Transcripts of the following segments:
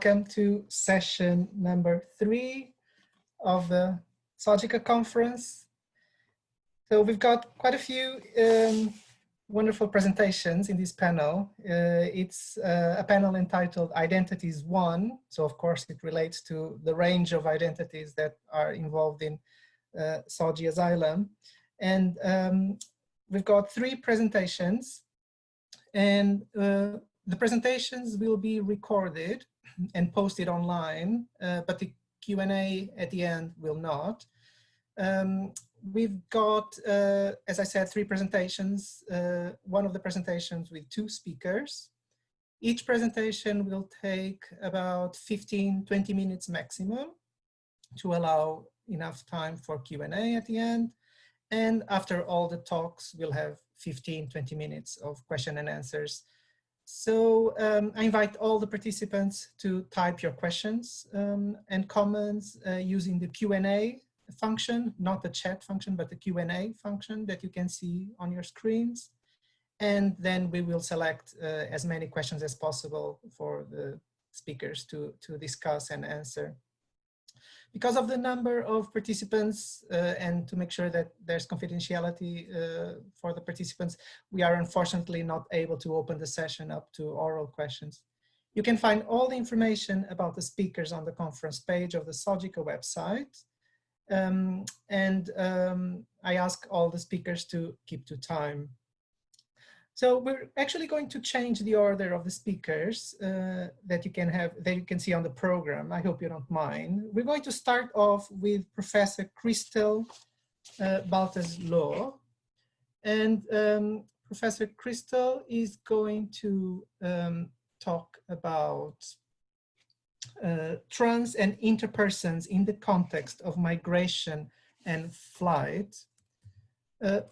welcome to session number 3 of the Sagica conference. So we've got quite a few wonderful presentations in this panel. It's a panel entitled Identities I. So of course it relates to the range of identities that are involved in Saudi asylum. And we've got 3 presentations, and the presentations will be recorded and posted online, but the Q&A at the end will not. We've got, as I said, 3 presentations. One of the presentations with 2 speakers. Each presentation will take about 15-20 minutes maximum to allow enough time for Q&A at the end. And after all the talks, we'll have 15-20 minutes of question and answers. So I invite all the participants to type your questions and comments using the Q&A function, not the chat function, but the Q&A function that you can see on your screens. And then we will select as many questions as possible for the speakers to discuss and answer. Because of the number of participants and to make sure that there's confidentiality for the participants, we are unfortunately not able to open the session up to oral questions. You can find all the information about the speakers on the conference page of the Sagica website. I ask all the speakers to keep to time. So we're actually going to change the order of the speakers that you can see on the program. I hope you don't mind. We're going to start off with Professor Christel Baltes-Law. And Professor Christel is going to talk about trans and interpersons in the context of migration and flight.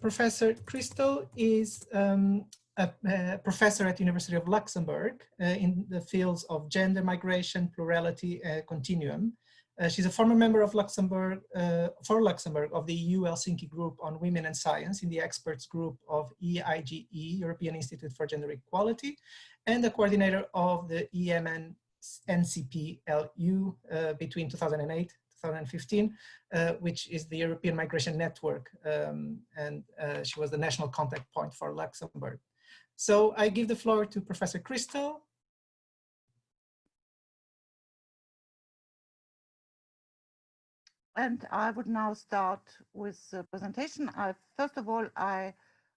Professor Christel is a professor at the University of Luxembourg in the fields of gender, migration, plurality, continuum. She's a former member of Luxembourg, of the EU Helsinki Group on Women and Science in the experts group of EIGE, European Institute for Gender Equality, and the coordinator of the EMNCP-LU between 2008 2015, which is the European Migration Network, and she was the national contact point for Luxembourg. So I give the floor to Professor Christel. And I would now start with the presentation. First of all, I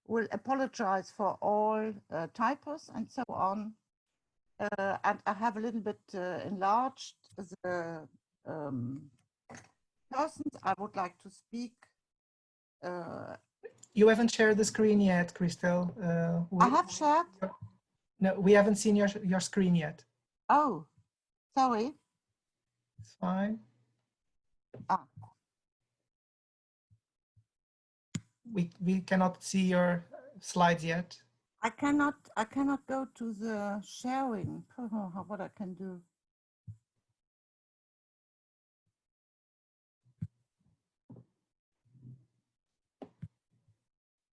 will apologize for all typos and so on. And I have a little bit enlarged the persons I would like to speak. You haven't shared the screen yet, Christel. I have shared? No, we haven't seen your screen yet. Oh, sorry. It's fine. Ah. We cannot see your slides yet. I cannot go to the sharing. What I can do.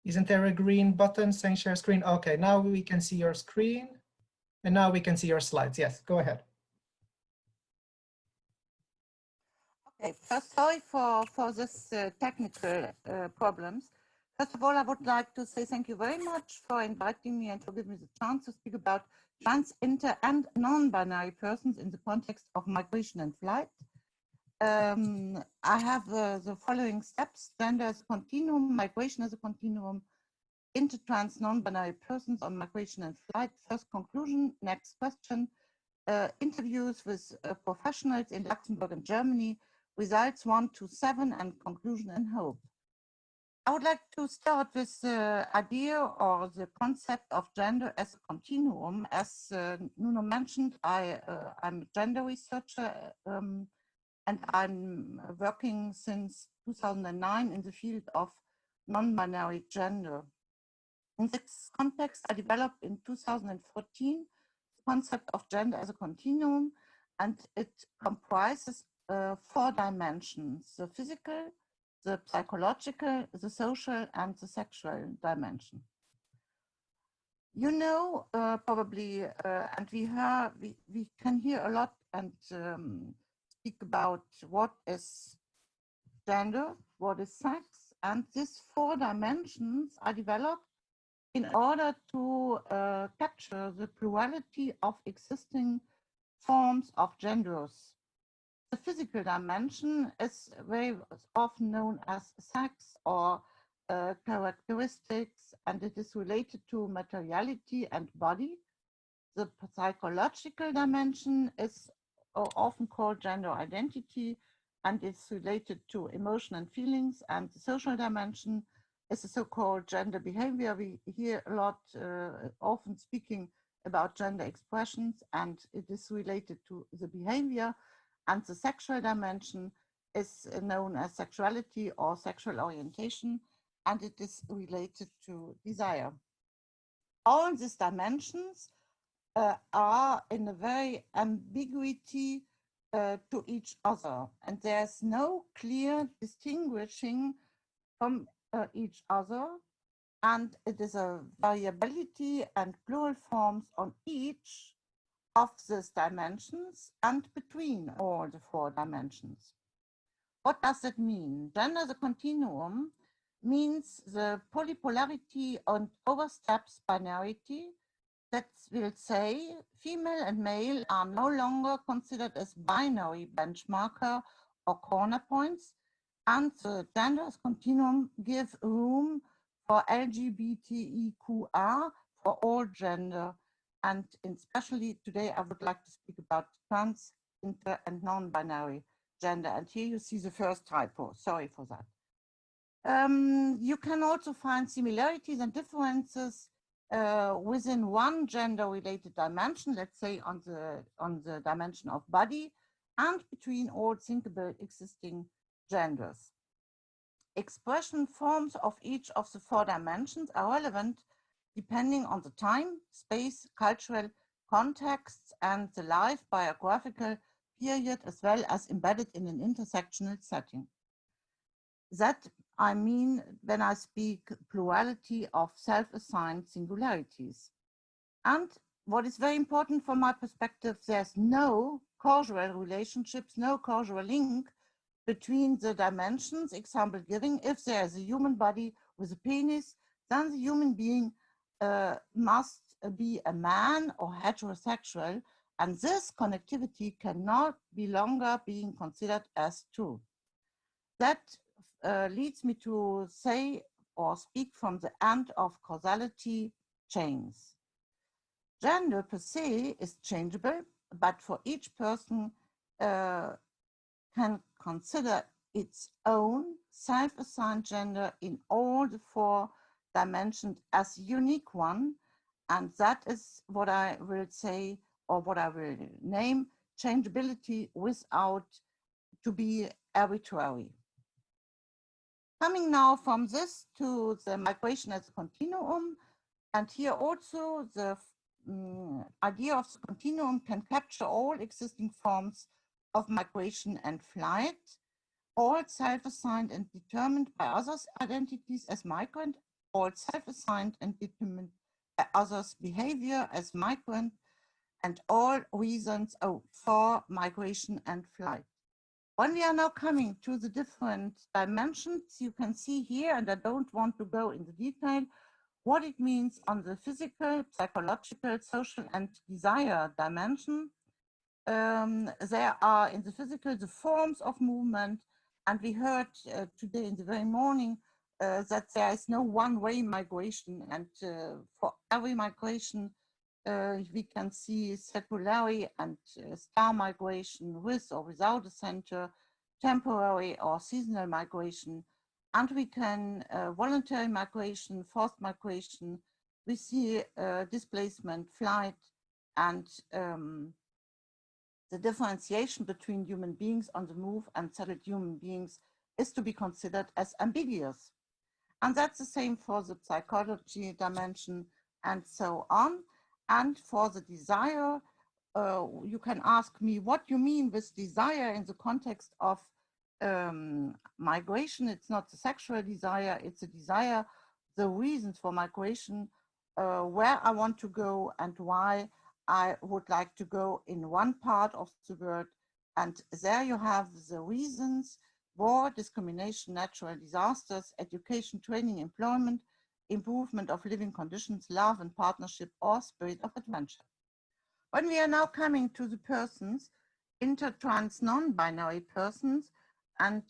Isn't there a green button saying share screen? Okay, now we can see your screen and now we can see your slides. Yes, go ahead. Okay, first, sorry for this technical problems. First of all, I would like to say thank you very much for inviting me and for giving me the chance to speak about trans, inter, and non-binary persons in the context of migration and flight. I have the following steps: gender as a continuum, migration as a continuum, inter, trans, non-binary persons on migration and flight. First conclusion, next question, interviews with professionals in Luxembourg and Germany, results 1 to 7, and conclusion and hope. I would like to start with the idea or the concept of gender as a continuum. As Nuno mentioned, I'm a gender researcher and I'm working since 2009 in the field of non-binary gender. In this context, I developed in 2014 the concept of gender as a continuum, and it comprises 4 dimensions: the physical, the psychological, the social, and the sexual dimension. You know, probably, and we can hear a lot and speak about what is gender, what is sex, and these 4 dimensions are developed in order to capture the plurality of existing forms of genders. The physical dimension is very often known as sex or characteristics, and it is related to materiality and body. The psychological dimension is often called gender identity, and it's related to emotion and feelings. And the social dimension is the so-called gender behavior. We hear a lot often speaking about gender expressions, and it is related to the behavior. And the sexual dimension is known as sexuality or sexual orientation, and it is related to desire. All these dimensions are in a very ambiguity to each other, and there's no clear distinguishing from each other, and it is a variability and plural forms on each of these dimensions and between all the 4 dimensions. What does it mean? Gender as a continuum means the polypolarity and oversteps binarity. That will say female and male are no longer considered as binary benchmarker or corner points, and the genders continuum give room for LGBTEQR for all gender. And especially today, I would like to speak about trans, inter, and non-binary gender. And here you see the first typo. Sorry for that. You can also find similarities and differences within one gender-related dimension, let's say on the dimension of body, and between all thinkable existing genders. Expression forms of each of the 4 dimensions are relevant depending on the time, space, cultural contexts, and the life biographical period, as well as embedded in an intersectional setting. That I mean when I speak plurality of self-assigned singularities. And what is very important from my perspective, there's no causal relationships, no causal link between the dimensions. Example giving, if there is a human body with a penis, then the human being must be a man or heterosexual, and this connectivity cannot be longer being considered as true. That leads me to say or speak from the end of causality chains. Gender per se is changeable, but for each person can consider its own self-assigned gender in all the 4 dimensions as a unique one, and that is what I will say, or what I will name, changeability without to be arbitrary. Coming now from this to the migration as a continuum, and here also the idea of the continuum can capture all existing forms of migration and flight, all self-assigned and determined by others' identities as migrant, all self-assigned and determined by others' behavior as migrant, and all reasons for migration and flight. When we are now coming to the different dimensions, you can see here, and I don't want to go into detail, what it means on the physical, psychological, social, and desire dimension. There are in the physical the forms of movement, and we heard today in the very morning that there is no one-way migration, and for every migration we can see circulary and star migration with or without a center, temporary or seasonal migration, and we can voluntary migration, forced migration. We see displacement, flight, and the differentiation between human beings on the move and settled human beings is to be considered as ambiguous. And that's the same for the psychology dimension and so on. And for the desire, you can ask me what you mean with desire in the context of migration. It's not the sexual desire, it's a desire, the reasons for migration, where I want to go and why I would like to go in one part of the world, and there you have the reasons: war, discrimination, natural disasters, education, training, employment, improvement of living conditions, love and partnership, or spirit of adventure. When we are now coming to the persons, inter-trans, non-binary persons, and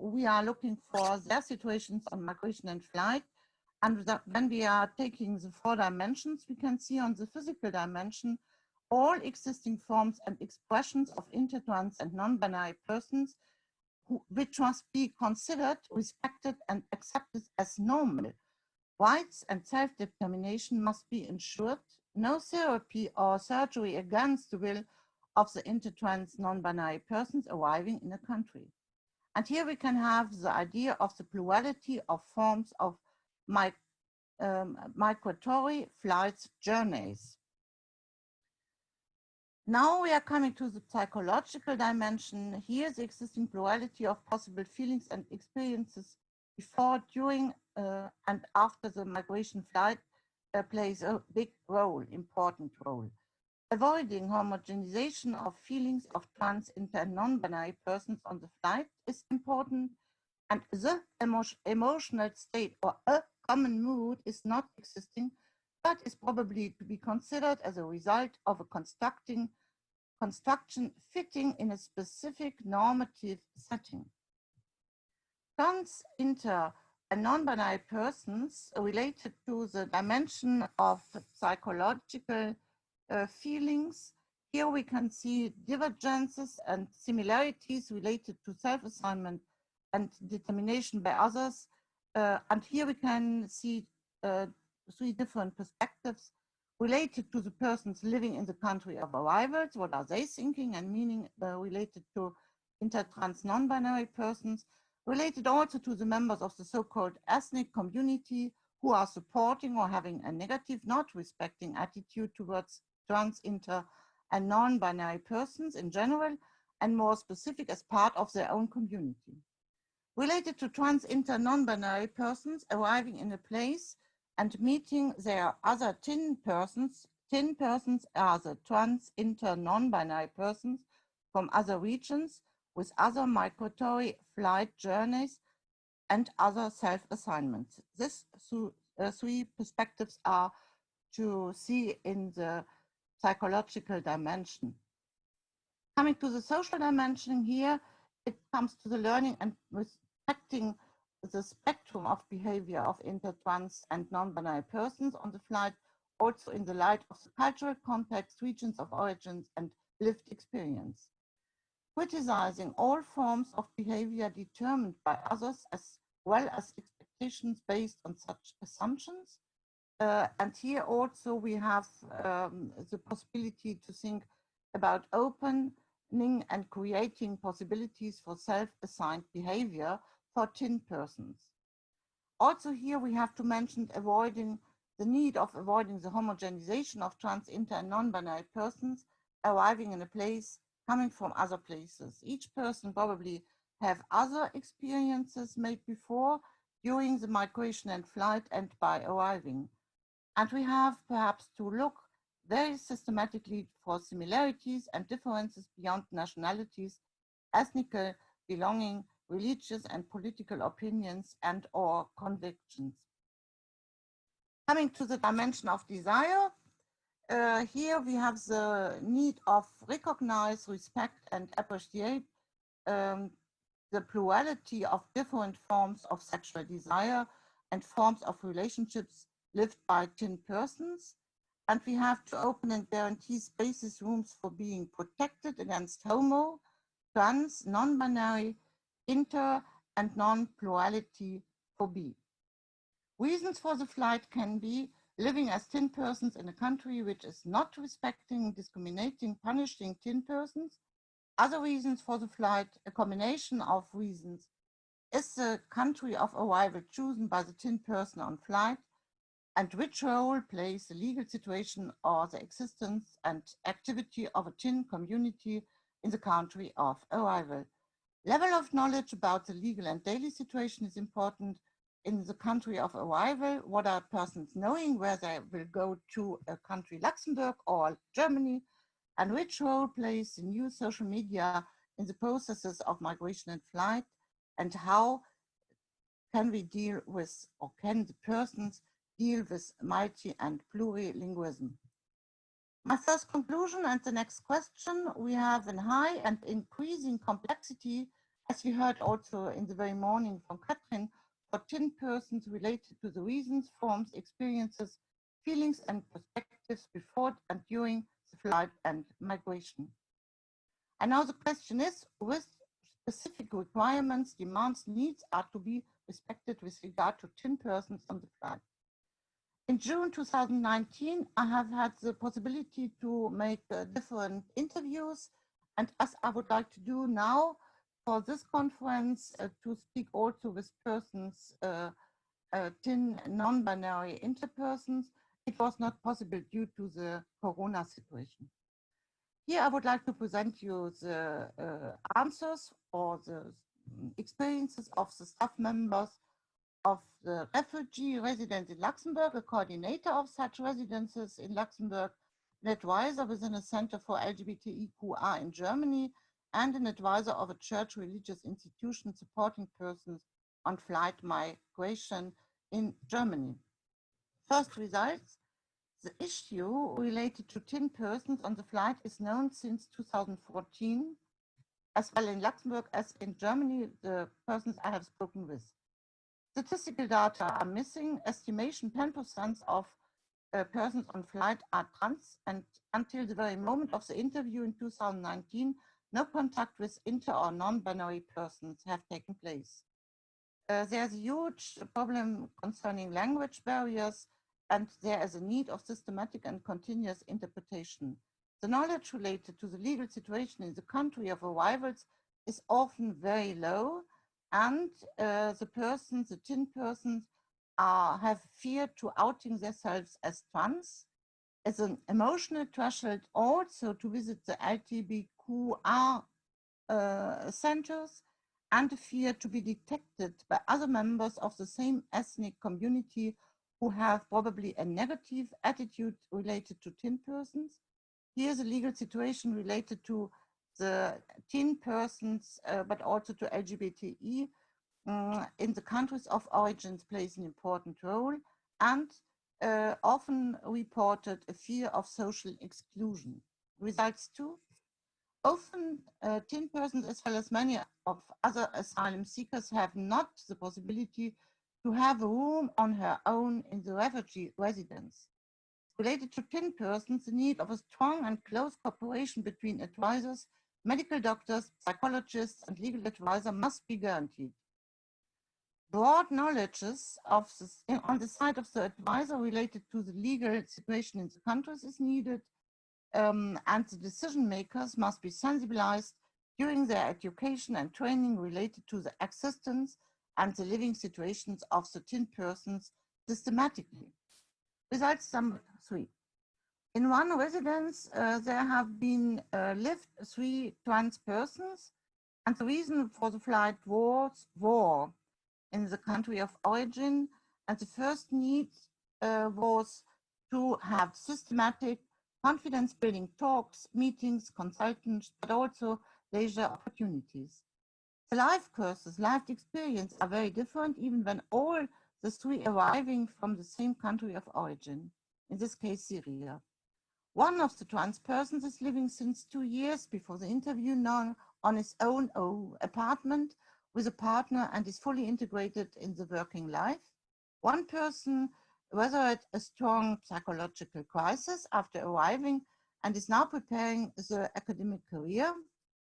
we are looking for their situations on migration and flight. And when we are taking the 4 dimensions, we can see on the physical dimension all existing forms and expressions of inter-trans and non-binary persons, which must be considered, respected, and accepted as normal. Rights and self-determination must be ensured. No therapy or surgery against the will of the inter-trans non-binary persons arriving in a country. And here we can have the idea of the plurality of forms of migratory flights journeys. Now we are coming to the psychological dimension. Here the existing plurality of possible feelings and experiences before, during, and after the migration flight plays a big role, important role. Avoiding homogenization of feelings of trans, inter, and non-binary persons on the flight is important, and the emotional state or a common mood is not existing, but is probably to be considered as a result of a construction fitting in a specific normative setting. Trans, inter, and non-binary persons related to the dimension of psychological feelings. Here we can see divergences and similarities related to self-assignment and determination by others. And here we can see 3 different perspectives related to the persons living in the country of arrivals. What are they thinking and meaning related to inter-trans non-binary persons, related also to the members of the so-called ethnic community who are supporting or having a negative, not respecting attitude towards trans, inter, and non-binary persons in general, and more specific as part of their own community. Related to trans, inter, non-binary persons arriving in a place and meeting their other tin persons. Tin persons are the trans, inter, non-binary persons from other regions with other migratory flight journeys and other self-assignments. These 3 perspectives are to see in the psychological dimension. Coming to the social dimension here, it comes to the learning and respecting the spectrum of behavior of inter, trans, and non-binary persons on the flight, also in the light of the cultural context, regions of origins, and lived experience. Criticizing all forms of behavior determined by others as well as expectations based on such assumptions. And here also we have the possibility to think about opening and creating possibilities for self-assigned behavior for tin persons. Also here we have to mention the need of avoiding the homogenization of trans, inter, and non-binary persons arriving in a place coming from other places. Each person probably have other experiences made before, during the migration and flight, and by arriving. And we have perhaps to look very systematically for similarities and differences beyond nationalities, ethnic belonging, religious and political opinions, and or convictions. Coming to the dimension of desire, here we have the need of recognize, respect, and appreciate the plurality of different forms of sexual desire and forms of relationships lived by tin persons. And we have to open and guarantee spaces, rooms for being protected against homo, trans, non-binary, inter, and non-plurality phobia. Reasons for the flight can be living as tin persons in a country which is not respecting, discriminating, punishing tin persons. Other reasons for the flight, a combination of reasons. Is the country of arrival chosen by the tin person on flight? And which role plays the legal situation or the existence and activity of a tin community in the country of arrival? Level of knowledge about the legal and daily situation is important. in the country of arrival, what are persons knowing, where they will go to a country, Luxembourg or Germany, and which role plays the new social media in the processes of migration and flight, and how can we deal with, or can the persons deal with multi and plurilingualism? My first conclusion and the next question, we have a high and increasing complexity, as we heard also in the very morning from Katrin, for 10 persons related to the reasons, forms, experiences, feelings and perspectives before and during the flight and migration. And now the question is, with specific requirements, demands, needs are to be respected with regard to 10 persons on the flight. In June 2019, I have had the possibility to make different interviews, and as I would like to do now for this conference, to speak also with persons, 10 non-binary interpersons, it was not possible due to the Corona situation. Here I would like to present you the answers or the experiences of the staff members of the refugee resident in Luxembourg, a coordinator of such residences in Luxembourg, an advisor within a center for LGBTIQA in Germany, and an advisor of a church religious institution supporting persons on flight migration in Germany. First results, the issue related to 10 persons on the flight is known since 2014, as well in Luxembourg as in Germany, the persons I have spoken with. Statistical data are missing. Estimation 10% of persons on flight are trans, and until the very moment of the interview in 2019, no contact with inter or non-binary persons have taken place. There's a huge problem concerning language barriers, and there is a need of systematic and continuous interpretation. The knowledge related to the legal situation in the country of arrivals is often very low, and the 10 persons have fear to outing themselves as trans. As an emotional threshold also to visit the LGBTQR centers, and a fear to be detected by other members of the same ethnic community who have probably a negative attitude related to 10 persons. Here's a legal situation related to the 10 persons, but also to LGBTI in the countries of origins plays an important role, and often reported a fear of social exclusion. Results too, often 10 persons as well as many of other asylum seekers have not the possibility to have a room on her own in the refugee residence. Related to 10 persons, the need of a strong and close cooperation between advisors, medical doctors, psychologists, and legal advisor must be guaranteed. Broad knowledge of on the side of the advisor related to the legal situation in the countries is needed, and the decision makers must be sensibilized during their education and training related to the existence and the living situations of the 10 persons systematically. Results number 3. In one residence, there have been lived 3 trans persons, and the reason for the flight was war in the country of origin, and the first need was to have systematic confidence-building talks, meetings, consultants, but also leisure opportunities. The life courses, life experience are very different, even when all the 3 arriving from the same country of origin, in this case, Syria. One of the trans persons is living since 2 years before the interview now on his own apartment with a partner and is fully integrated in the working life. One person weathered a strong psychological crisis after arriving and is now preparing the academic career.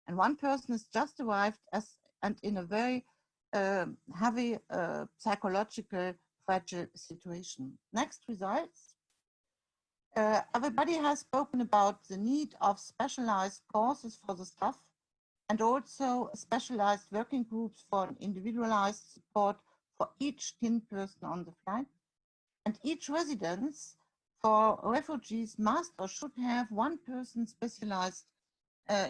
And one person has just arrived and in a very heavy psychological fragile situation. Next results. Everybody has spoken about the need of specialized courses for the staff and also specialized working groups for individualized support for each 10 person on the flight. And each residence for refugees must or should have one person specialized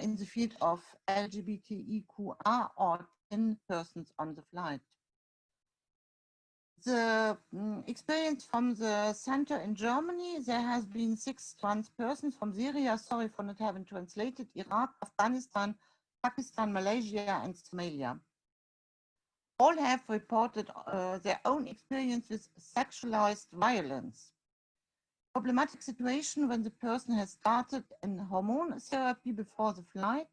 in the field of LGBTIQA or 10 persons on the flight. the experience from the center in Germany, there has been 6 trans persons from Syria, sorry for not having translated, Iraq, Afghanistan, Pakistan, Malaysia, and Somalia. All have reported their own experience with sexualized violence. Problematic situation when the person has started in hormone therapy before the flight,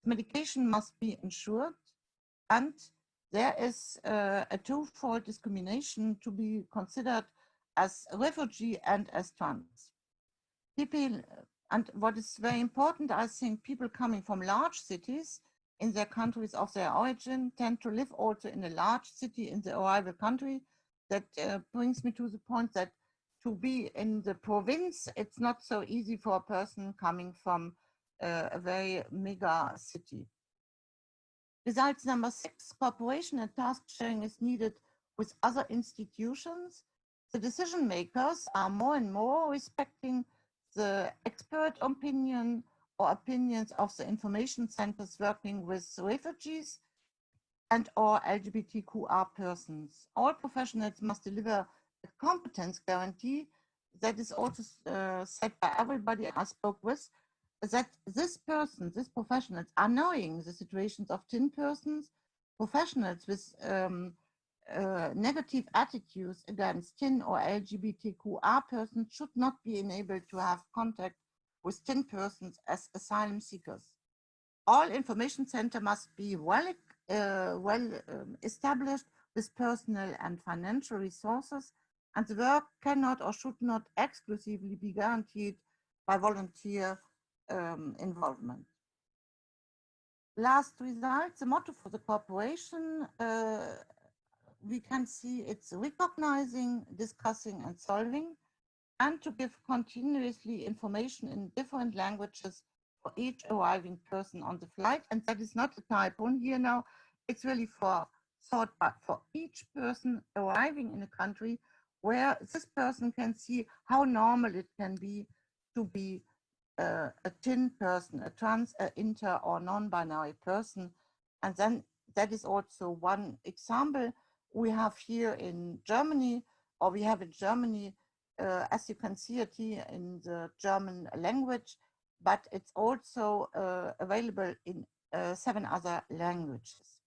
medication must be ensured, and there is a twofold discrimination to be considered as refugee and as trans. People, and what is very important, I think people coming from large cities in their countries of their origin tend to live also in a large city in the arrival country. That brings me to the point that to be in the province, it's not so easy for a person coming from a very mega city. Results number 6, cooperation and task sharing is needed with other institutions. The decision makers are more and more respecting the expert opinion or opinions of the information centers working with refugees and or LGBTQR persons. All professionals must deliver a competence guarantee that is also said by everybody I spoke with, that these professionals are knowing the situations of teen persons, professionals with negative attitudes against teen or LGBTQR persons should not be enabled to have contact with teen persons as asylum seekers. All information center must be well established with personal and financial resources, and the work cannot or should not exclusively be guaranteed by volunteer involvement. Last result, the motto for the cooperation, we can see it's recognizing, discussing, and solving, and to give continuously information in different languages for each arriving person on the flight. And that is not a typo here now, it's really for each person arriving in a country where this person can see how normal it can be to be a teen person, a trans, inter or non-binary person. And then that is also one example we have here in Germany, or we have in Germany, as you can see it here in the German language, but it's also available in 7 other languages.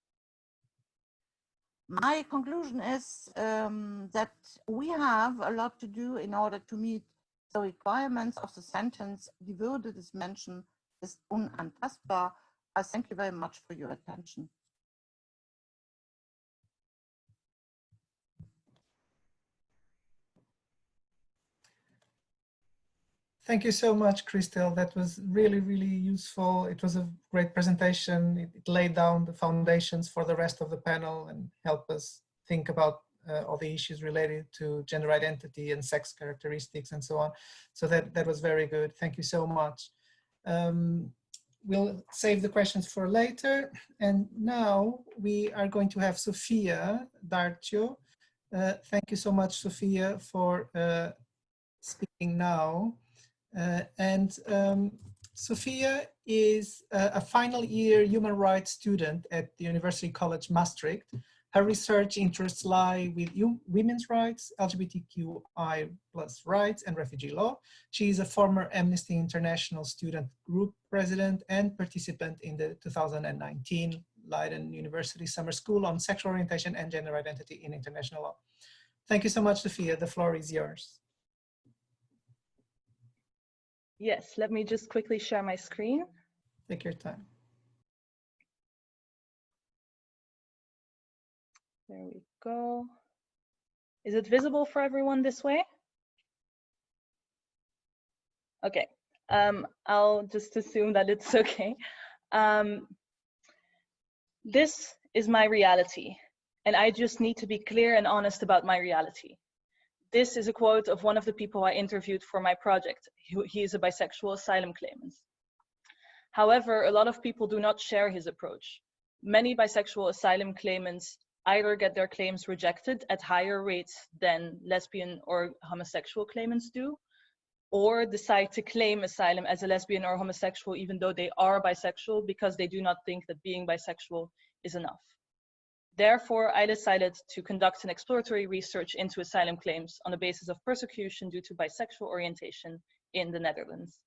My conclusion is that we have a lot to do in order to meet the requirements of the sentence, Die Würde des Menschen ist unantastbar. I thank you very much for your attention. Thank you so much, Christel. That was really, really useful. It was a great presentation. It laid down the foundations for the rest of the panel and helped us think about all the issues related to gender identity and sex characteristics and so on. So that was very good. Thank you so much. We'll save the questions for later. And now we are going to have Sofia Darcio. Thank you so much, Sofia, for speaking now. Sophia is a final year human rights student at the University College Maastricht. Her research interests lie with women's rights, LGBTQI+ rights, and refugee law. She is a former Amnesty International student group president and participant in the 2019 Leiden University Summer School on Sexual Orientation and Gender Identity in International Law. Thank you so much, Sophia. The floor is yours. Yes, let me just quickly share my screen. Take your time. There we go. Is it visible for everyone this way? Okay, I'll just assume that it's okay. This is my reality, and I just need to be clear and honest about my reality. This is a quote of one of the people I interviewed for my project. He is a bisexual asylum claimant. However, a lot of people do not share his approach. Many bisexual asylum claimants either get their claims rejected at higher rates than lesbian or homosexual claimants do, or decide to claim asylum as a lesbian or homosexual even though they are bisexual because they do not think that being bisexual is enough. Therefore, I decided to conduct an exploratory research into asylum claims on the basis of persecution due to bisexual orientation in the Netherlands.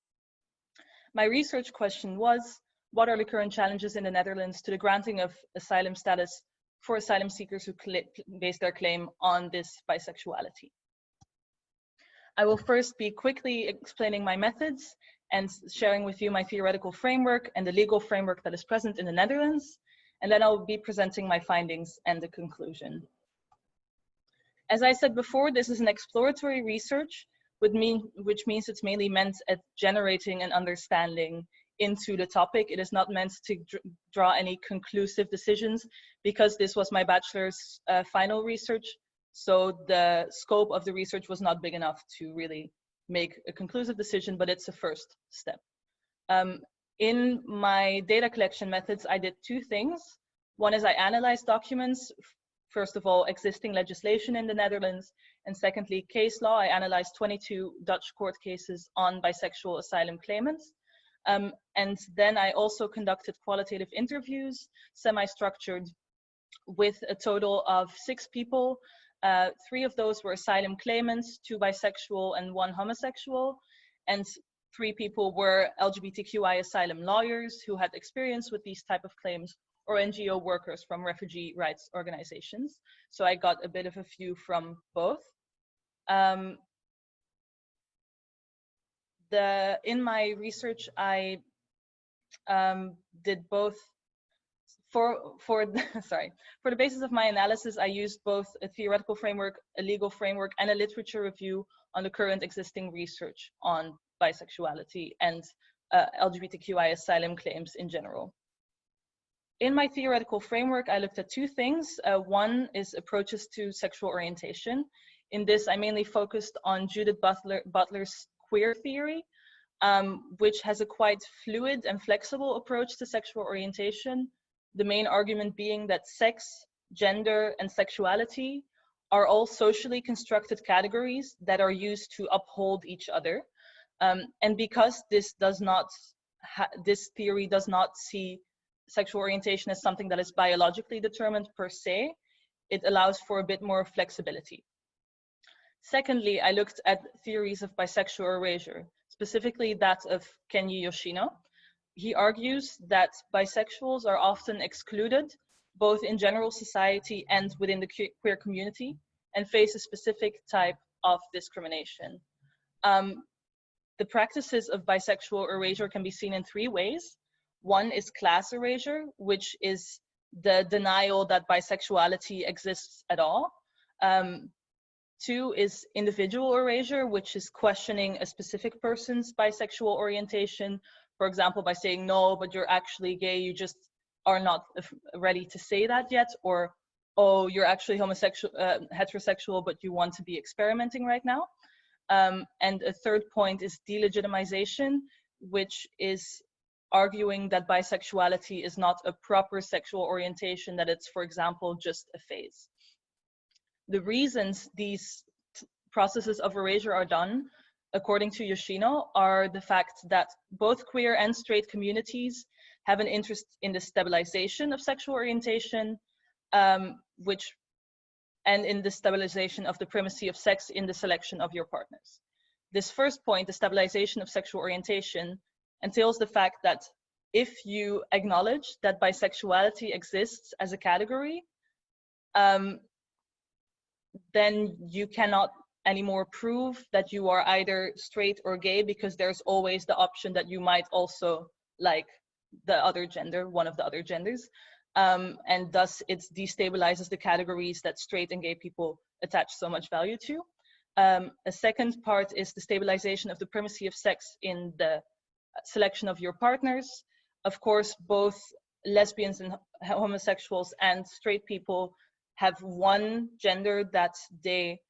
My research question was, what are the current challenges in the Netherlands to the granting of asylum status for asylum seekers who base their claim on this bisexuality? I will first be quickly explaining my methods and sharing with you my theoretical framework and the legal framework that is present in the Netherlands, and then I'll be presenting my findings and the conclusion. As I said before, this is an exploratory research, which means it's mainly meant at generating an understanding into the topic. It is not meant to draw any conclusive decisions, because this was my bachelor's final research. So the scope of the research was not big enough to really make a conclusive decision, but it's a first step. In my data collection methods, I did two things. One is I analyzed documents, first of all, existing legislation in the Netherlands, and secondly, case law. I analyzed 22 Dutch court cases on bisexual asylum claimants. And then I also conducted qualitative interviews, semi-structured, with a total of 6 people. 3 of those were asylum claimants, 2 bisexual and 1 homosexual, and 3 people were LGBTQI asylum lawyers who had experience with these type of claims, or NGO workers from refugee rights organizations. So I got a bit of a view from both. In my research, I did both. For the basis of my analysis, I used both a theoretical framework, a legal framework, and a literature review on the current existing research on bisexuality and LGBTQI asylum claims in general. In my theoretical framework, I looked at 2 things. One is approaches to sexual orientation. In this, I mainly focused on Judith Butler's queer theory, which has a quite fluid and flexible approach to sexual orientation. The main argument being that sex, gender, and sexuality are all socially constructed categories that are used to uphold each other. And because this theory does not see sexual orientation as something that is biologically determined per se, it allows for a bit more flexibility. Secondly, I looked at theories of bisexual erasure, specifically that of Kenji Yoshino. He argues that bisexuals are often excluded, both in general society and within the queer community, and face a specific type of discrimination. The practices of bisexual erasure can be seen in 3 ways. One is class erasure, which is the denial that bisexuality exists at all. 2 is individual erasure, which is questioning a specific person's bisexual orientation. For example, by saying, no, but you're actually gay, you just are not ready to say that yet. Or, oh, you're actually heterosexual, but you want to be experimenting right now. And a 3rd point is delegitimization, which is arguing that bisexuality is not a proper sexual orientation, that it's, for example, just a phase. The reasons these processes of erasure are done, according to Yoshino, are the fact that both queer and straight communities have an interest in the stabilization of sexual orientation, and in the stabilization of the primacy of sex in the selection of your partners. This first point, the stabilization of sexual orientation, entails the fact that if you acknowledge that bisexuality exists as a category, then you cannot anymore prove that you are either straight or gay, because there's always the option that you might also like the other gender, one of the other genders. And thus it destabilizes the categories that straight and gay people attach so much value to. A second part is the stabilization of the primacy of sex in the selection of your partners. Of course, both lesbians and homosexuals and straight people have one gender that they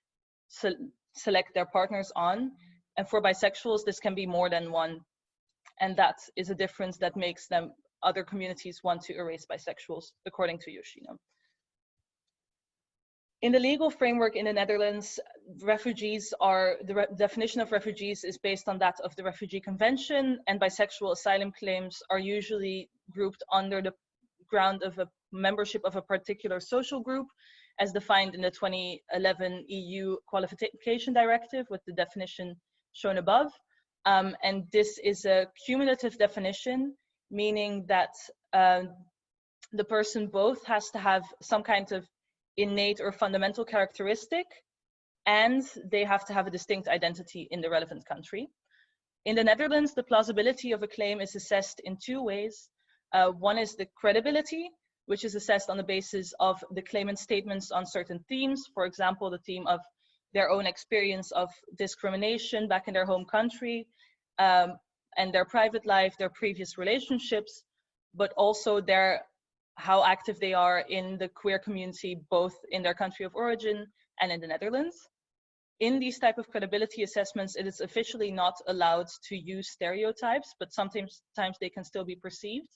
select their partners on. And for bisexuals, this can be more than one. And that is a difference that makes them, other communities want to erase bisexuals, according to Yoshino. In the legal framework in the Netherlands, the definition of refugees is based on that of the Refugee Convention, and bisexual asylum claims are usually grouped under the ground of a membership of a particular social group, as defined in the 2011 EU Qualification Directive with the definition shown above. And this is a cumulative definition, meaning that the person both has to have some kind of innate or fundamental characteristic, and they have to have a distinct identity in the relevant country. In the Netherlands, the plausibility of a claim is assessed in two ways. One is the credibility, which is assessed on the basis of the claimant's statements on certain themes. For example, the theme of their own experience of discrimination back in their home country, and their private life, their previous relationships, but also how active they are in the queer community, both in their country of origin and in the Netherlands. In these type of credibility assessments, it is officially not allowed to use stereotypes, but sometimes they can still be perceived.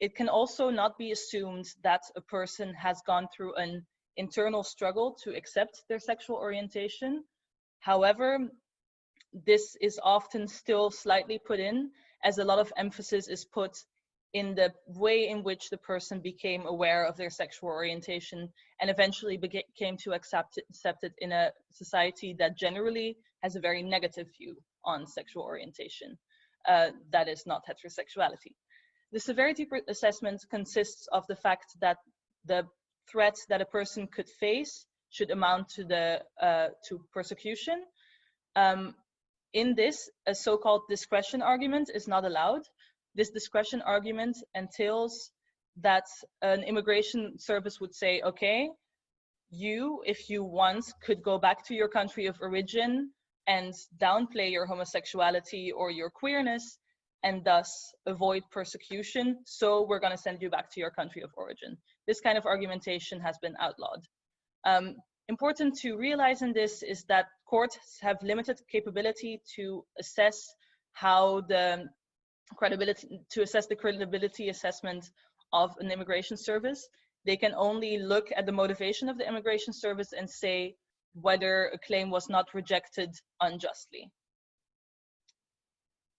It can also not be assumed that a person has gone through an internal struggle to accept their sexual orientation. However, this is often still slightly put in, as a lot of emphasis is put in the way in which the person became aware of their sexual orientation and eventually came to accept it in a society that generally has a very negative view on sexual orientation, that is not heterosexuality. The severity assessment consists of the fact that the threat that a person could face should amount to persecution. In this, a so-called discretion argument is not allowed. This discretion argument entails that an immigration service would say, okay, you, if you want, could go back to your country of origin and downplay your homosexuality or your queerness and thus avoid persecution, so we're going to send you back to your country of origin. This kind of argumentation has been outlawed. Important to realize in this is that courts have limited capability to assess how the credibility assessment of an immigration service. They can only look at the motivation of the immigration service and say whether a claim was not rejected unjustly.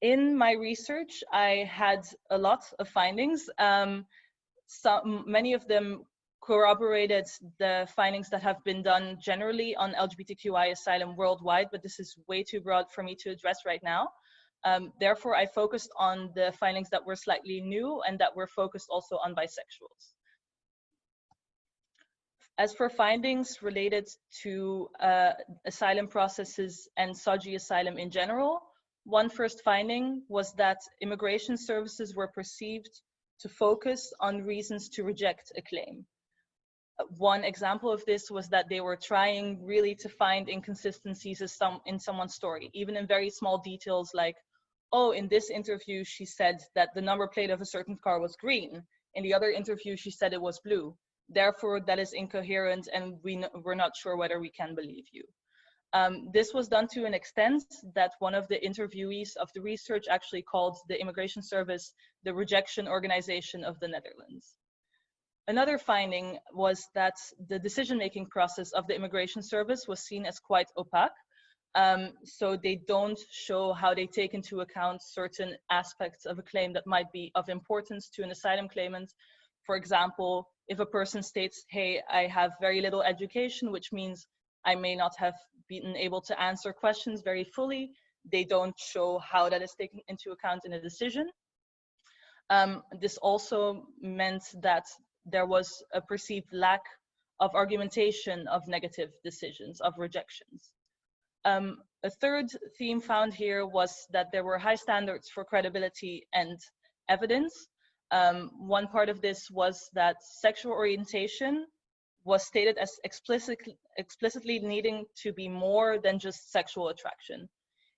In my research, I had a lot of findings. Many of them corroborated the findings that have been done generally on LGBTQI asylum worldwide, but this is way too broad for me to address right now. Therefore, I focused on the findings that were slightly new and that were focused also on bisexuals. As for findings related to asylum processes and SOGI asylum in general, one first finding was that immigration services were perceived to focus on reasons to reject a claim. One example of this was that they were trying really to find inconsistencies in someone's story, even in very small details like, oh, in this interview, she said that the number plate of a certain car was green. In the other interview, she said it was blue. Therefore, that is incoherent and we're not sure whether we can believe you. This was done to an extent that one of the interviewees of the research actually called the immigration service the rejection organization of the Netherlands. Another finding was that the decision-making process of the immigration service was seen as quite opaque. So they don't show how they take into account certain aspects of a claim that might be of importance to an asylum claimant. For example, if a person states, hey, I have very little education, which means I may not have been able to answer questions very fully, they don't show how that is taken into account in a decision. This also meant that there was a perceived lack of argumentation of negative decisions, of rejections. A third theme found here was that there were high standards for credibility and evidence. One part of this was that sexual orientation was stated as explicitly needing to be more than just sexual attraction.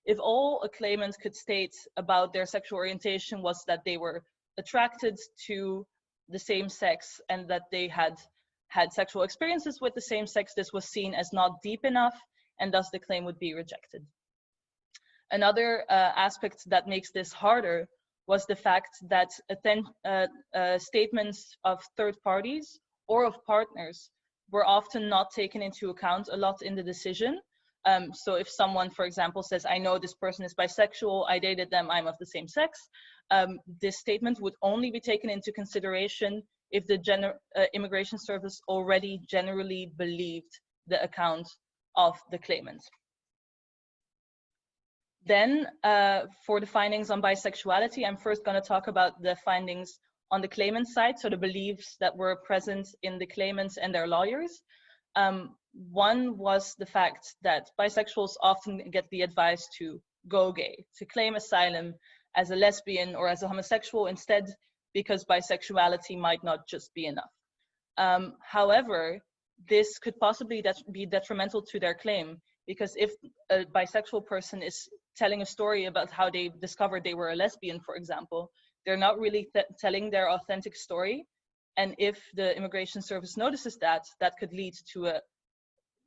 If all a claimant could state about their sexual orientation was that they were attracted to the same sex and that they had sexual experiences with the same sex, this was seen as not deep enough, and thus the claim would be rejected. Another aspect that makes this harder was the fact that statements of third parties or of partners were often not taken into account a lot in the decision. So if someone, for example, says, I know this person is bisexual, I dated them, I'm of the same sex, this statement would only be taken into consideration if the immigration service already generally believed the account of the claimant. Then for the findings on bisexuality, I'm first going to talk about the findings on the claimant side, so the beliefs that were present in the claimants and their lawyers. One was the fact that bisexuals often get the advice to go gay, to claim asylum as a lesbian or as a homosexual instead, because bisexuality might not just be enough. However, this could possibly be detrimental to their claim, because if a bisexual person is telling a story about how they discovered they were a lesbian, for example, they're not really telling their authentic story. And if the immigration service notices that, that could lead to an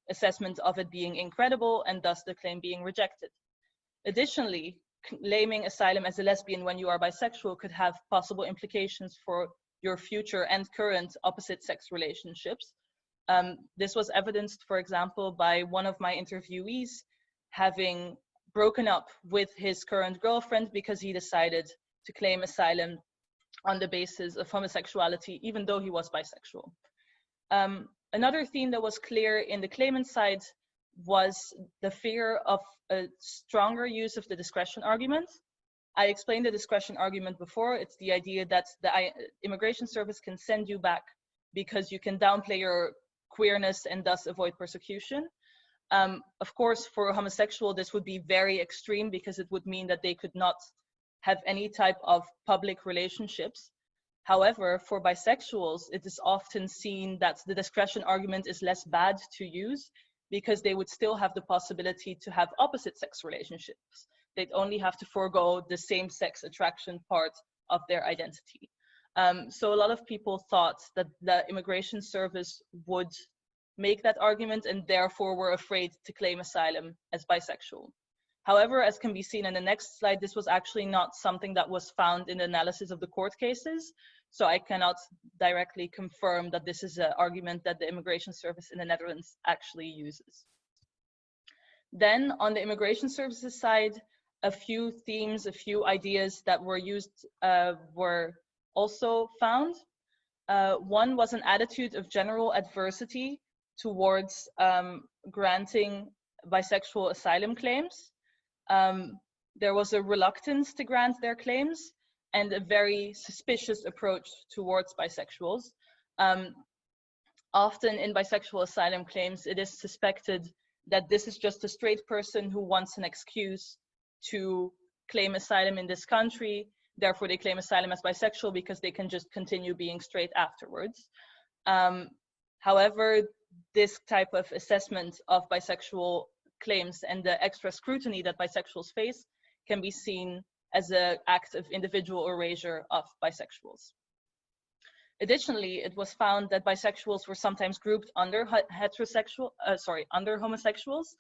assessment of it being incredible and thus the claim being rejected. Additionally, claiming asylum as a lesbian when you are bisexual could have possible implications for your future and current opposite sex relationships. This was evidenced, for example, by one of my interviewees having broken up with his current girlfriend because he decided to claim asylum on the basis of homosexuality, even though he was bisexual. Another theme that was clear in the claimant side was the fear of a stronger use of the discretion argument. I explained the discretion argument before. It's the idea that the immigration service can send you back because you can downplay your queerness and thus avoid persecution. Of course, for a homosexual, this would be very extreme because it would mean that they could not have any type of public relationships. However, for bisexuals, it is often seen that the discretion argument is less bad to use because they would still have the possibility to have opposite sex relationships. They'd only have to forego the same sex attraction part of their identity. So a lot of people thought that the immigration service would make that argument and therefore were afraid to claim asylum as bisexual. However, as can be seen in the next slide, this was actually not something that was found in the analysis of the court cases. So I cannot directly confirm that this is an argument that the immigration service in the Netherlands actually uses. Then on the immigration services side, a few themes, a few ideas that were used were also found. One was an attitude of general adversity towards granting bisexual asylum claims. There was a reluctance to grant their claims and a very suspicious approach towards bisexuals. Often in bisexual asylum claims, it is suspected that this is just a straight person who wants an excuse to claim asylum in this country. Therefore, they claim asylum as bisexual because they can just continue being straight afterwards. However, this type of assessment of bisexual claims and the extra scrutiny that bisexuals face can be seen as an act of individual erasure of bisexuals. Additionally, it was found that bisexuals were sometimes grouped under under homosexuals.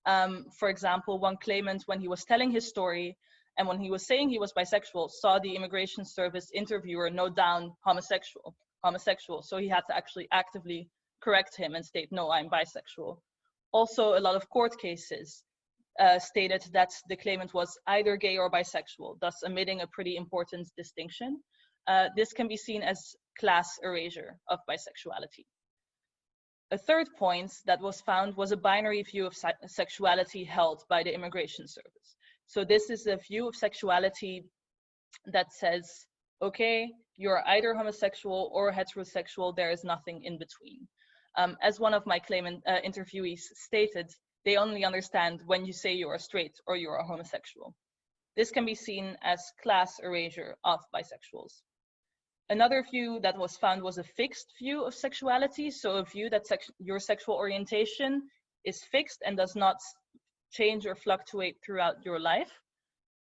For example, one claimant, when he was telling his story and when he was saying he was bisexual, saw the immigration service interviewer note down homosexual. So he had to actually actively correct him and state, no, I'm bisexual. Also, a lot of court cases stated that the claimant was either gay or bisexual, thus omitting a pretty important distinction. This can be seen as class erasure of bisexuality. A third point that was found was a binary view of sexuality held by the immigration service. So this is a view of sexuality that says, okay, you're either homosexual or heterosexual, there is nothing in between. As one of my claimant interviewees stated, they only understand when you say you are straight or you are homosexual. This can be seen as class erasure of bisexuals. Another view that was found was a fixed view of sexuality, so a view that your sexual orientation is fixed and does not change or fluctuate throughout your life.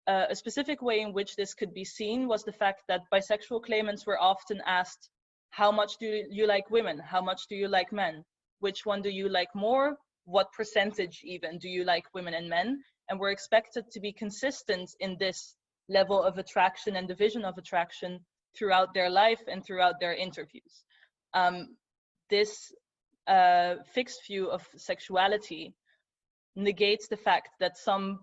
A specific way in which this could be seen was the fact that bisexual claimants were often asked, how much do you like women? How much do you like men? Which one do you like more? What percentage even do you like women and men? And we're expected to be consistent in this level of attraction and division of attraction throughout their life and throughout their interviews. This fixed view of sexuality negates the fact that some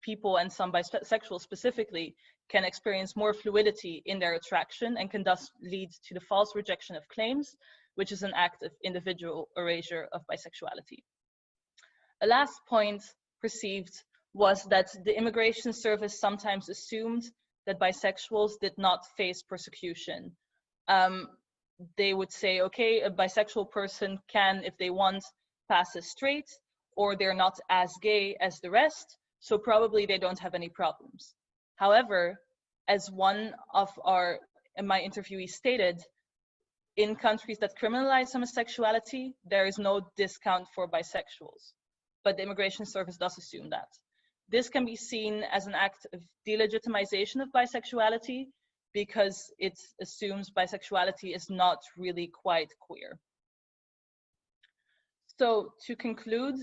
people, and some bisexuals specifically, can experience more fluidity in their attraction and can thus lead to the false rejection of claims, which is an act of individual erasure of bisexuality. A last point perceived was that the immigration service sometimes assumed that bisexuals did not face persecution. They would say, okay, a bisexual person can, if they want, pass as straight, or they're not as gay as the rest, so probably they don't have any problems. However, as one of my interviewees stated, in countries that criminalize homosexuality, there is no discount for bisexuals, but the immigration service does assume that. This can be seen as an act of delegitimization of bisexuality because it assumes bisexuality is not really quite queer. So to conclude,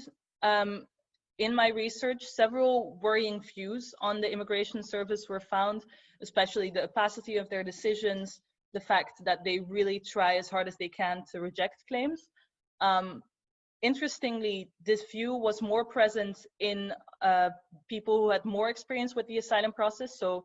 in my research, several worrying views on the immigration service were found, especially the opacity of their decisions, the fact that they really try as hard as they can to reject claims. Interestingly, this view was more present in people who had more experience with the asylum process, so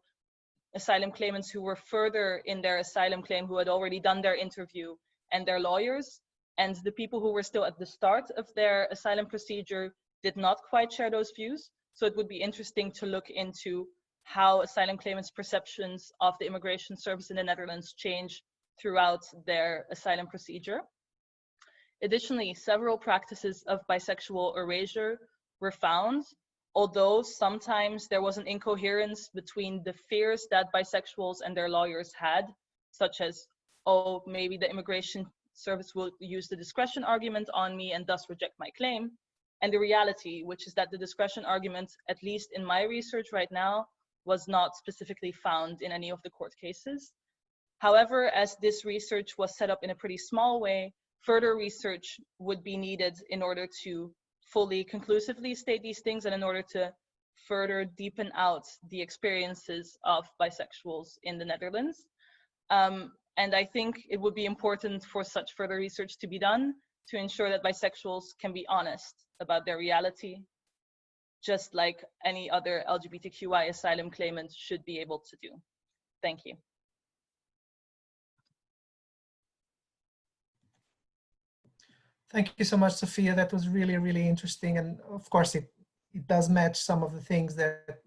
asylum claimants who were further in their asylum claim, who had already done their interview, and their lawyers. And the people who were still at the start of their asylum procedure did not quite share those views. So it would be interesting to look into how asylum claimants' perceptions of the immigration service in the Netherlands change throughout their asylum procedure. Additionally, several practices of bisexual erasure were found, although sometimes there was an incoherence between the fears that bisexuals and their lawyers had, such as, oh, maybe the immigration service will use the discretion argument on me and thus reject my claim, and the reality, which is that the discretion argument, at least in my research right now, was not specifically found in any of the court cases. However, as this research was set up in a pretty small way, further research would be needed in order to fully conclusively state these things and in order to further deepen out the experiences of bisexuals in the Netherlands. And I think it would be important for such further research to be done to ensure that bisexuals can be honest about their reality, just like any other LGBTQI asylum claimant should be able to do. Thank you. Thank you so much, Sophia. That was really, really interesting. And of course, it does match some of the things that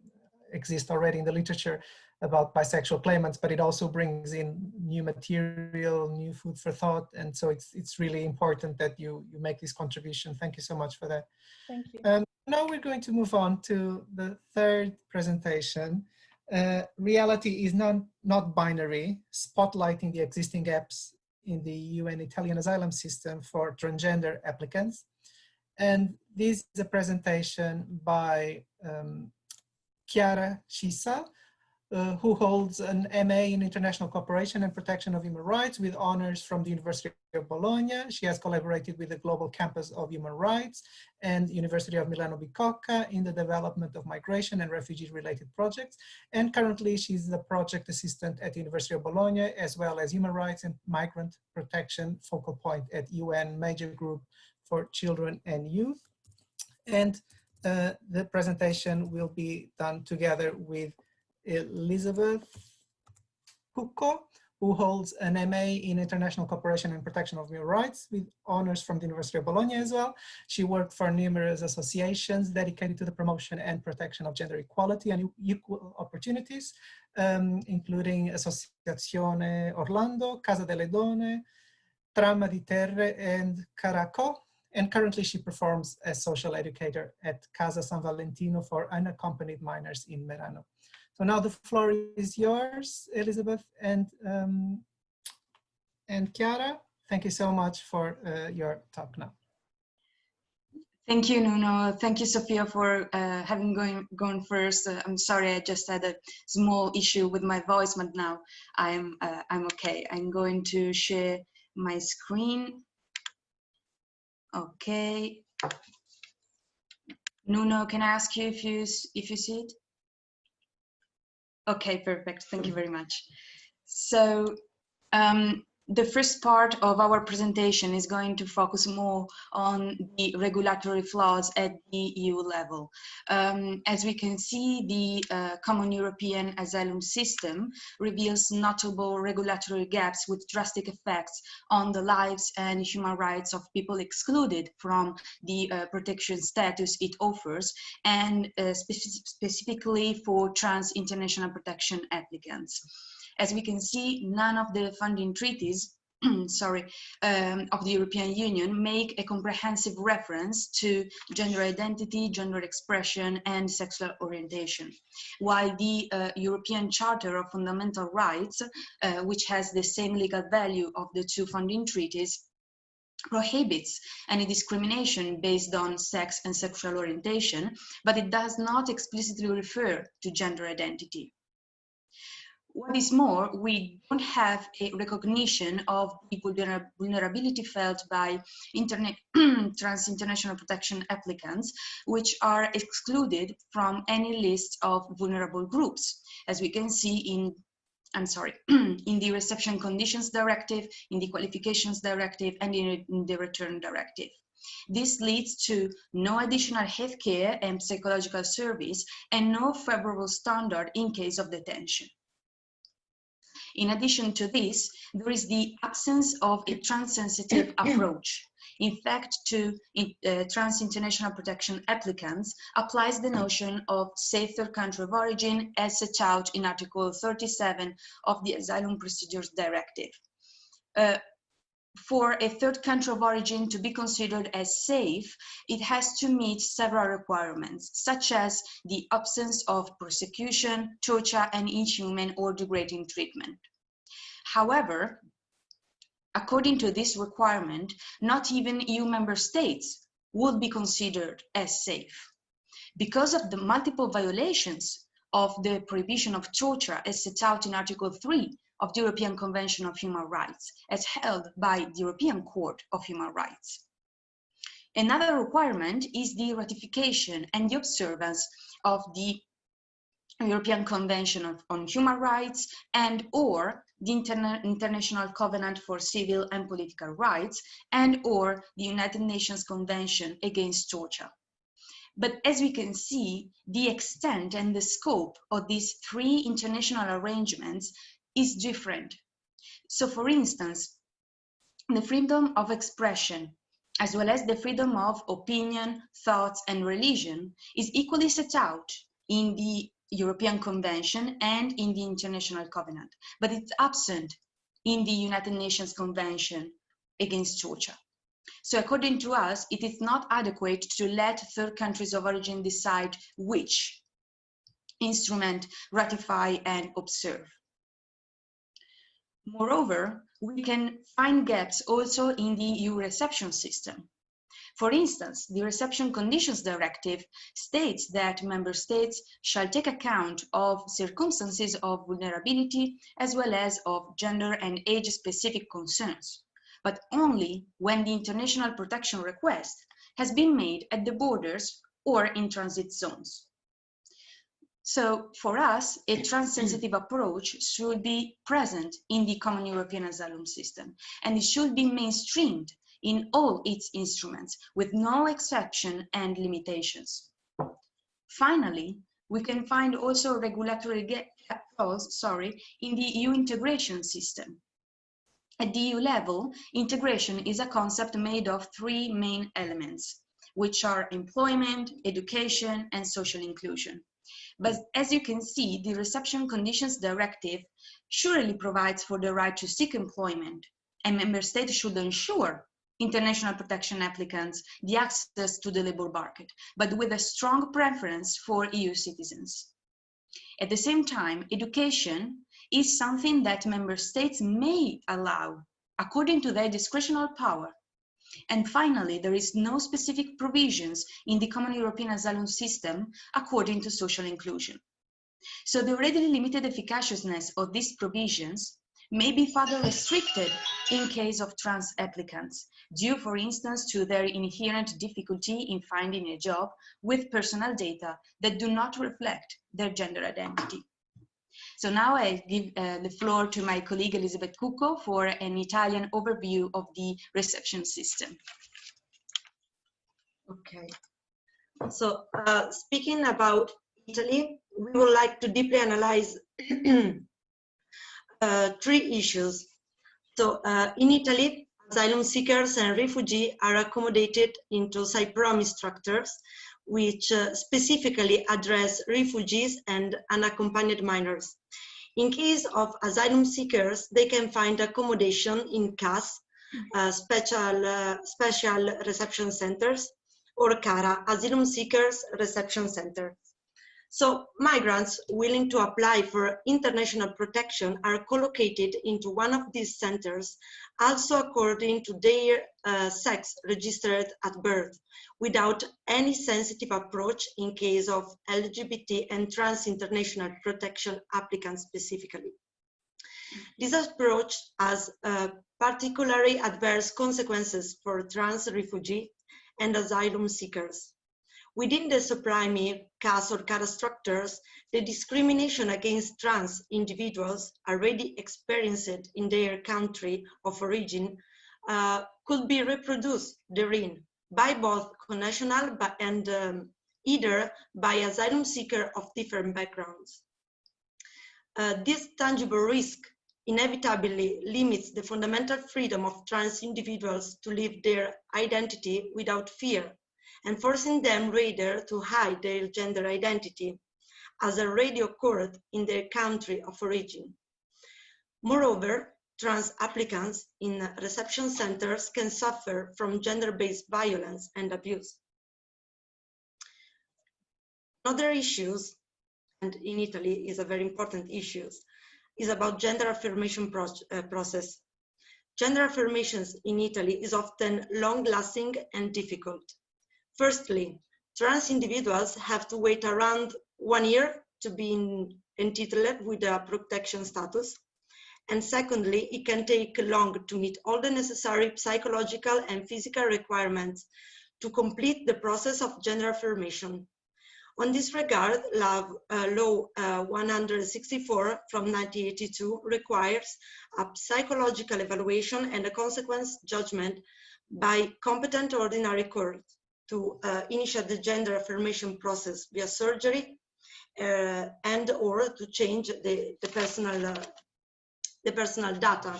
exist already in the literature about bisexual claimants, but it also brings in new material, new food for thought. And so it's really important that you make this contribution. Thank you so much for that. Thank you. Now we're going to move on to the third presentation. Reality is not binary, spotlighting the existing gaps in the EU and Italian asylum system for transgender applicants. And this is a presentation by Chiara Scissa, who holds an MA in International Cooperation and Protection of Human Rights with honors from the University of Bologna. She has collaborated with the Global Campus of Human Rights and University of Milano Bicocca in the development of migration and refugee-related projects. And currently she's the project assistant at the University of Bologna, as well as Human Rights and Migrant Protection focal point at UN Major Group for Children and Youth. And the presentation will be done together with Elizabeth Cucco, who holds an MA in International Cooperation and Protection of Human Rights with honors from the University of Bologna as well. She worked for numerous associations dedicated to the promotion and protection of gender equality and equal opportunities, including Associazione Orlando, Casa delle Donne, Trama di Terre, and Caraco. And currently she performs as social educator at Casa San Valentino for unaccompanied minors in Merano. So now the floor is yours, Elizabeth and Chiara. Thank you so much for your talk now. Thank you, Nuno. Thank you, Sophia, for having gone first. I'm sorry, I just had a small issue with my voice, but now I'm okay. I'm going to share my screen. Okay. Nuno, can I ask you if you see it? Okay, perfect. Thank you very much. So The first part of our presentation is going to focus more on the regulatory flaws at the EU level. As we can see, the Common European Asylum System reveals notable regulatory gaps with drastic effects on the lives and human rights of people excluded from the protection status it offers, and specifically for trans international protection applicants. As we can see, none of the funding treaties of the European Union make a comprehensive reference to gender identity, gender expression, and sexual orientation, while the European Charter of Fundamental Rights, which has the same legal value of the two funding treaties, prohibits any discrimination based on sex and sexual orientation, but it does not explicitly refer to gender identity. What is more, we don't have a recognition of the vulnerability felt by trans international protection applicants, which are excluded from any list of vulnerable groups, as we can see in in the Reception Conditions Directive, in the Qualifications Directive, and in the Return Directive. This leads to no additional healthcare and psychological service and no favorable standard in case of detention. In addition to this, there is the absence of a trans-sensitive approach. In fact, to trans international protection applicants applies the notion of safe third country of origin as set out in Article 37 of the Asylum Procedures Directive. For a third country of origin to be considered as safe, it has to meet several requirements, such as the absence of persecution, torture, and inhuman or degrading treatment. However, according to this requirement, not even EU member states would be considered as safe. Because of the multiple violations of the prohibition of torture as set out in Article 3 of the European Convention of Human Rights, as held by the European Court of Human Rights. Another requirement is the ratification and the observance of the European Convention on Human Rights and or the International Covenant for Civil and Political Rights and or the United Nations Convention Against Torture. But as we can see, the extent and the scope of these three international arrangements is different. So for instance, the freedom of expression, as well as the freedom of opinion, thoughts, and religion is equally set out in the European Convention and in the International Covenant, but it's absent in the United Nations Convention Against Torture. So according to us, it is not adequate to let third countries of origin decide which instrument ratify and observe. Moreover, we can find gaps also in the EU reception system. For instance, the Reception Conditions Directive states that member states shall take account of circumstances of vulnerability as well as of gender and age-specific concerns, but only when the international protection request has been made at the borders or in transit zones. So for us, a trans-sensitive approach should be present in the Common European Asylum System, and it should be mainstreamed in all its instruments with no exception and limitations. Finally, we can find also regulatory gaps in the EU integration system. At the EU level, integration is a concept made of three main elements, which are employment, education, and social inclusion. But as you can see, the Reception Conditions Directive surely provides for the right to seek employment, and member states should ensure international protection applicants the access to the labour market, but with a strong preference for EU citizens. At the same time, education is something that member states may allow according to their discretionary power. And finally, there is no specific provisions in the Common European Asylum System according to social inclusion. So the already limited efficaciousness of these provisions may be further restricted in case of trans applicants, due, for instance, to their inherent difficulty in finding a job with personal data that do not reflect their gender identity. So now I give the floor to my colleague Elisabeth Cucco for an Italian overview of the reception system. Okay. So speaking about Italy, we would like to deeply analyze three issues. So in Italy, asylum seekers and refugees are accommodated into cypromis structures, which specifically address refugees and unaccompanied minors. In case of asylum seekers, they can find accommodation in CAS, special reception centers, or CARA, asylum seekers reception centers. So migrants willing to apply for international protection are collocated into one of these centers, also according to their sex registered at birth, without any sensitive approach in case of LGBT and trans international protection applicants specifically. This approach has particularly adverse consequences for trans refugees and asylum seekers. Within the subprime CAS or CARA structures, the discrimination against trans individuals already experienced in their country of origin could be reproduced therein by both connational and either by asylum seekers of different backgrounds. This tangible risk inevitably limits the fundamental freedom of trans individuals to live their identity without fear, and forcing them rather to hide their gender identity, as already occurred in their country of origin. Moreover, trans applicants in reception centers can suffer from gender-based violence and abuse. Another issue, and in Italy is a very important issue, is about gender affirmation process. Gender affirmations in Italy is often long-lasting and difficult. Firstly, trans individuals have to wait around 1 year to be entitled with a protection status. And secondly, it can take long to meet all the necessary psychological and physical requirements to complete the process of gender affirmation. On this regard, Law 164 from 1982 requires a psychological evaluation and a consequence judgment by competent ordinary court to initiate the gender affirmation process via surgery and or to change the personal data.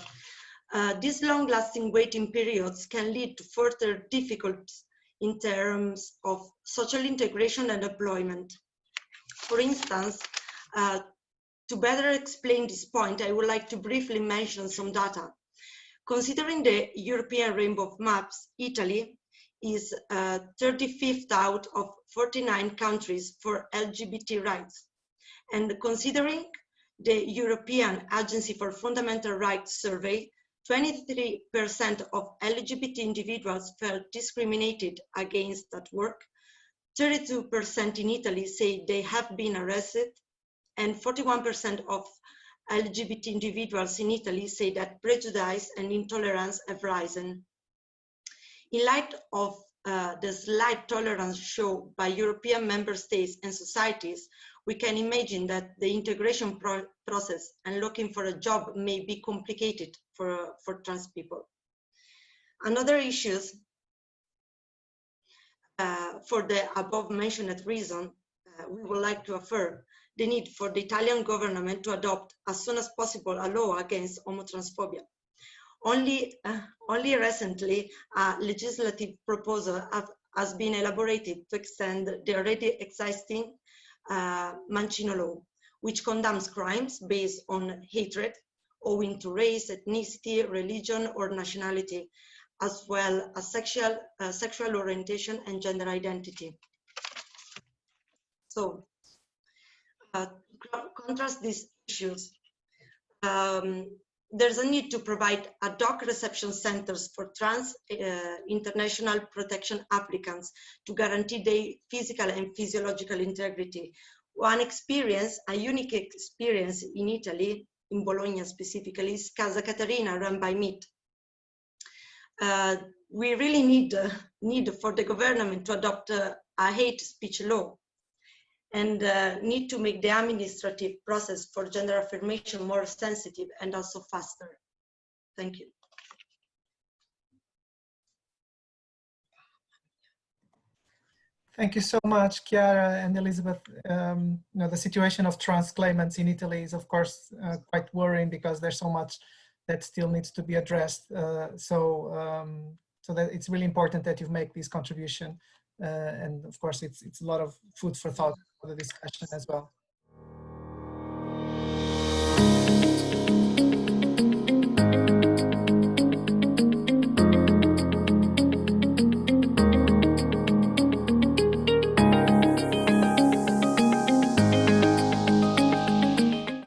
These long-lasting waiting periods can lead to further difficulties in terms of social integration and employment. For instance, to better explain this point, I would like to briefly mention some data. Considering the European rainbow of maps, Italy is 35th out of 49 countries for LGBT rights. And considering the European Agency for Fundamental Rights survey, 23% of LGBT individuals felt discriminated against at work, 32% in Italy say they have been arrested, and 41% of LGBT individuals in Italy say that prejudice and intolerance have risen. In light of the slight tolerance shown by European member states and societies, we can imagine that the integration process and looking for a job may be complicated for trans people. Another issue for the above mentioned reason, we would like to affirm the need for the Italian government to adopt as soon as possible a law against homotransphobia. Only recently, a legislative proposal has been elaborated to extend the already existing Mancino law, which condemns crimes based on hatred owing to race, ethnicity, religion, or nationality, as well as sexual orientation and gender identity. So, to contrast these issues, there's a need to provide ad hoc reception centers for trans international protection applicants to guarantee their physical and physiological integrity. One experience, a unique experience in Italy, in Bologna specifically, is Casa Caterina, run by MIT. We really need for the government to adopt a hate speech law. and need to make the administrative process for gender affirmation more sensitive and also faster. Thank you. Thank you so much, Chiara and Elizabeth. You know, the situation of trans claimants in Italy is, of course, quite worrying because there's so much that still needs to be addressed. So that it's really important that you make this contribution. And of course, it's a lot of food for thought for the discussion as well.